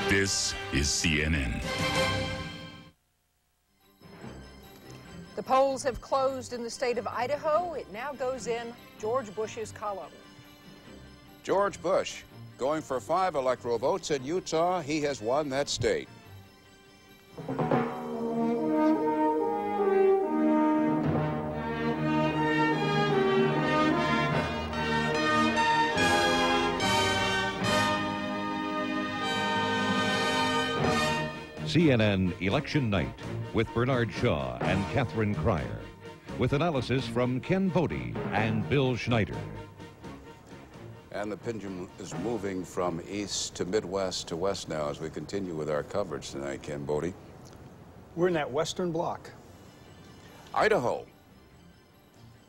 This is CNN. The polls have closed in the state of Idaho. It now goes in George Bush's column. George Bush, going for 5 electoral votes in Utah, he has won that state. CNN Election Night with Bernard Shaw and Catherine Cryer, with analysis from Ken Bodie and Bill Schneider. And the pendulum is moving from east to Midwest to west now as we continue with our coverage tonight, Ken Bodie. We're in that western block. Idaho.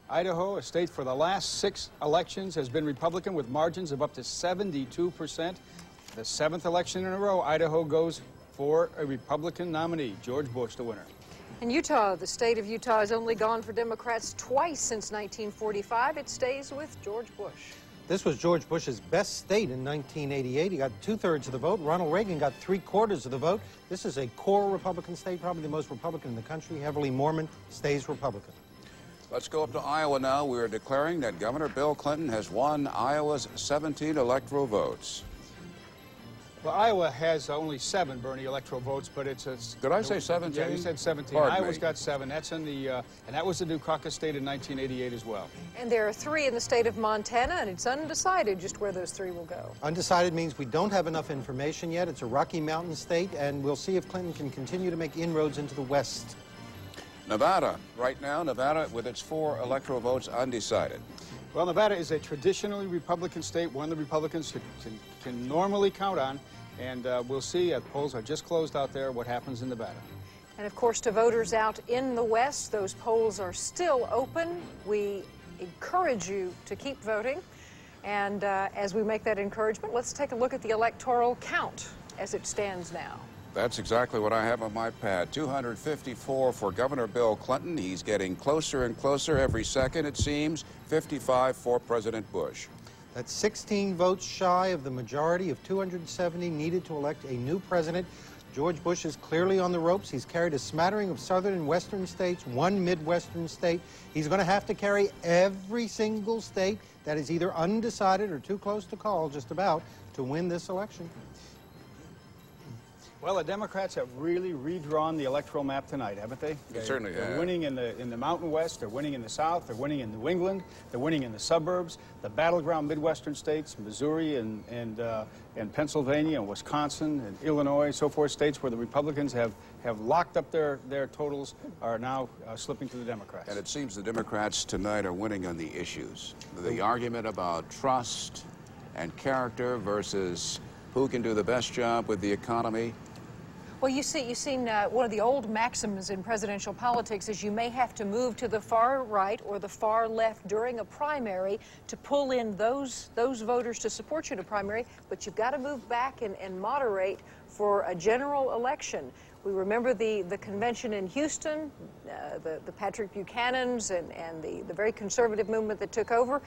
Idaho, a state for the last 6 elections, has been Republican with margins of up to 72%. The 7th election in a row, Idaho goes for a Republican nominee, George Bush, the winner. In Utah, the state of Utah has only gone for Democrats twice since 1945. It stays with George Bush. This was George Bush's best state in 1988. He got 2/3 of the vote. Ronald Reagan got 3/4 of the vote. This is a core Republican state, probably the most Republican in the country. Heavily Mormon, stays Republican. Let's go up to Iowa now. We are declaring that Governor Bill Clinton has won Iowa's 17 electoral votes. Well, Iowa has only 7, Bernie, electoral votes, but it's a... Did I say 17? Yeah, you said 17. Pardon Iowa's me. got 7. That's in the... and that was the Dukakis state in 1988 as well. And there are 3 in the state of Montana, and it's undecided just where those 3 will go. Undecided means we don't have enough information yet. It's a Rocky Mountain state, and we'll see if Clinton can continue to make inroads into the West. Nevada. Right now, Nevada, with its 4 electoral votes, undecided. Well, Nevada is a traditionally Republican state, one the Republicans can normally count on. And we'll see, the polls are just closed out there, what happens in Nevada. And of course, to voters out in the West, those polls are still open. We encourage you to keep voting. And as we make that encouragement, let's take a look at the electoral count as it stands now. That's exactly what I have on my pad. 254 for Governor Bill Clinton. He's getting closer and closer every second, it seems. 55 for President Bush. That's 16 votes shy of the majority of 270 needed to elect a new president. George Bush is clearly on the ropes. He's carried a smattering of southern and western states, 1 midwestern state. He's going to have to carry every single state that is either undecided or too close to call, just about, to win this election. Well, the Democrats have really redrawn the electoral map tonight, haven't they? They certainly have. They're winning in the Mountain West, they're winning in the South, they're winning in New England, they're winning in the suburbs, the battleground Midwestern states, Missouri and Pennsylvania and Wisconsin and Illinois, so forth, states where the Republicans have locked up their totals are now slipping to the Democrats. And it seems the Democrats tonight are winning on the issues. The argument about trust and character versus who can do the best job with the economy. Well, you've seen one of the old maxims in presidential politics is you may have to move to the far right or the far left during a primary to pull in those voters to support you in a primary, but you've got to move back and moderate for a general election. We remember the convention in Houston, the Patrick Buchanans and the very conservative movement that took over.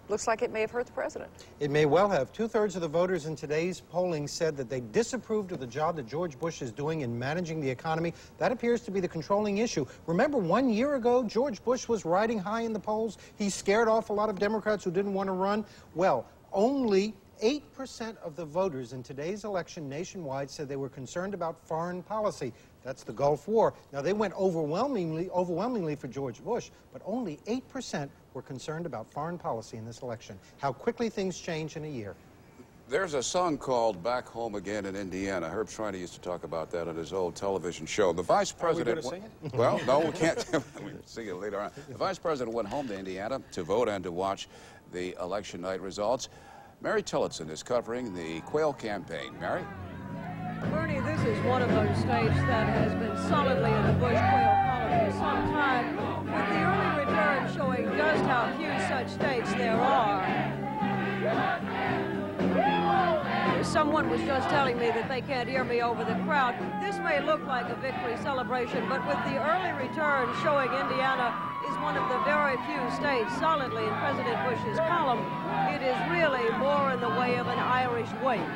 Looks like it may have hurt the president. It may well have. 2/3 of the voters in today's polling said that they disapproved of the job that George Bush is doing in managing the economy. That appears to be the controlling issue. Remember, 1 year ago, George Bush was riding high in the polls. He scared off a lot of Democrats who didn't want to run. Well, only 8% of the voters in today's election nationwide said they were concerned about foreign policy. That's the Gulf War. Now, they went overwhelmingly for George Bush, but only 8% were concerned about foreign policy in this election. How quickly things change in a year. There's a song called Back Home Again in Indiana. Herb Schreiner used to talk about that on his old television show. The vice president... Are we going to sing it? Well, no, we can't. We'll sing it later on. The vice president went home to Indiana to vote and to watch the election night results. Mary Tillotson is covering the Quayle campaign. Mary? Bernie, this is one of those states that has been solidly in the Bush-Quayle column for some time, with the early return showing just how few such states there are. Someone was just telling me that they can't hear me over the crowd. This may look like a victory celebration, but with the early return showing Indiana is one of the very few states solidly in President Bush's column, it is really more in the way of an Irish wave.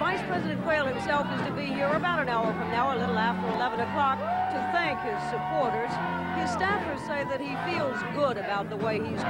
Vice President Quayle himself is to be here about an hour from now, a little after 11 o'clock, to thank his supporters. His staffers say that he feels good about the way he's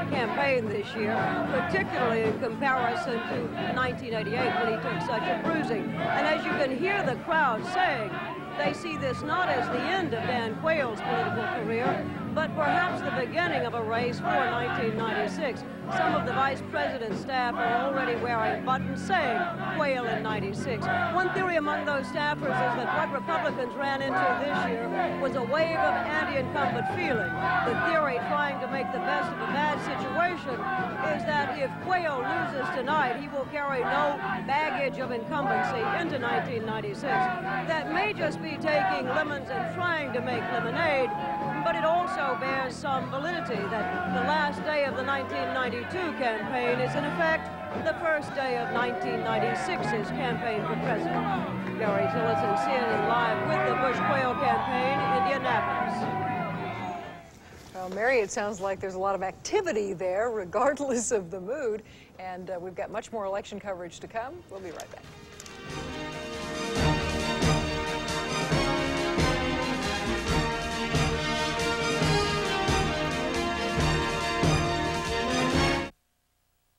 campaigned this year, particularly in comparison to 1988 when he took such a bruising. And as you can hear the crowd saying, they see this not as the end of Dan Quayle's political career, but perhaps the beginning of a race for 1996. Some of the vice president's staff are already wearing buttons saying Quayle in 96. One theory among those staffers is that what Republicans ran into this year was a wave of anti-incumbent feeling. The theory trying to make the best of a bad situation is that if Quayle loses tonight, he will carry no baggage of incumbency into 1996. That may just be taking lemons and trying to make lemonade, but it also bears some validity that the last day of the 1992 campaign is in effect the first day of 1996's campaign for president. Gary Tillotson, CNN Live with the Bush-Quayle campaign, Indianapolis. Well, Mary, it sounds like there's a lot of activity there, regardless of the mood, and we've got much more election coverage to come. We'll be right back.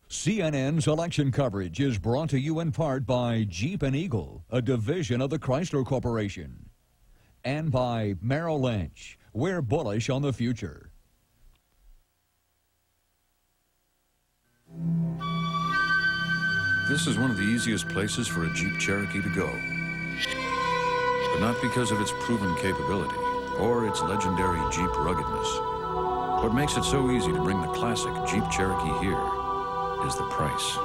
CNN's election coverage is brought to you in part by Jeep and Eagle, a division of the Chrysler Corporation, and by Merrill Lynch. We're bullish on the future. This is one of the easiest places for a Jeep Cherokee to go. But not because of its proven capability or its legendary Jeep ruggedness. What makes it so easy to bring the classic Jeep Cherokee here is the price.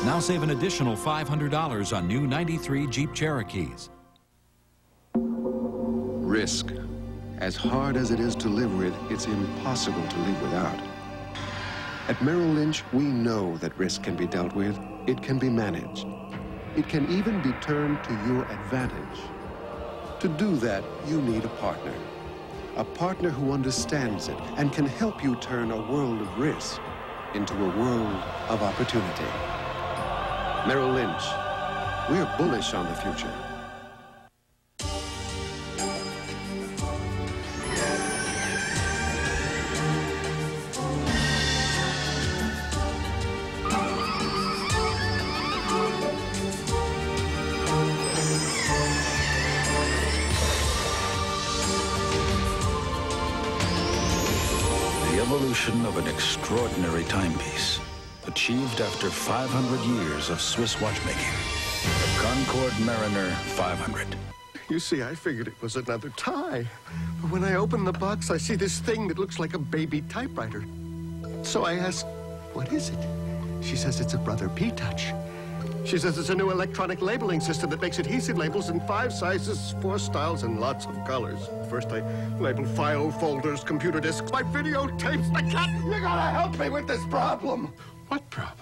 Now save an additional $500 on new 93 Jeep Cherokees. Risk. As hard as it is to live with, it's impossible to live without. At Merrill Lynch, we know that risk can be dealt with. It can be managed. It can even be turned to your advantage. To do that, you need a partner. A partner who understands it and can help you turn a world of risk into a world of opportunity. Merrill Lynch, we're bullish on the future. Of an extraordinary timepiece, achieved after 500 years of Swiss watchmaking. The Concord Mariner 500. You see, I figured it was another tie. But when I open the box, I see this thing that looks like a baby typewriter. So I ask, what is it? She says it's a Brother P-Touch. She says it's a new electronic labeling system that makes adhesive labels in 5 sizes, 4 styles, and lots of colors. First, I labeled file folders, computer disks, my videotapes. I can't. You gotta help me with this problem. What problem?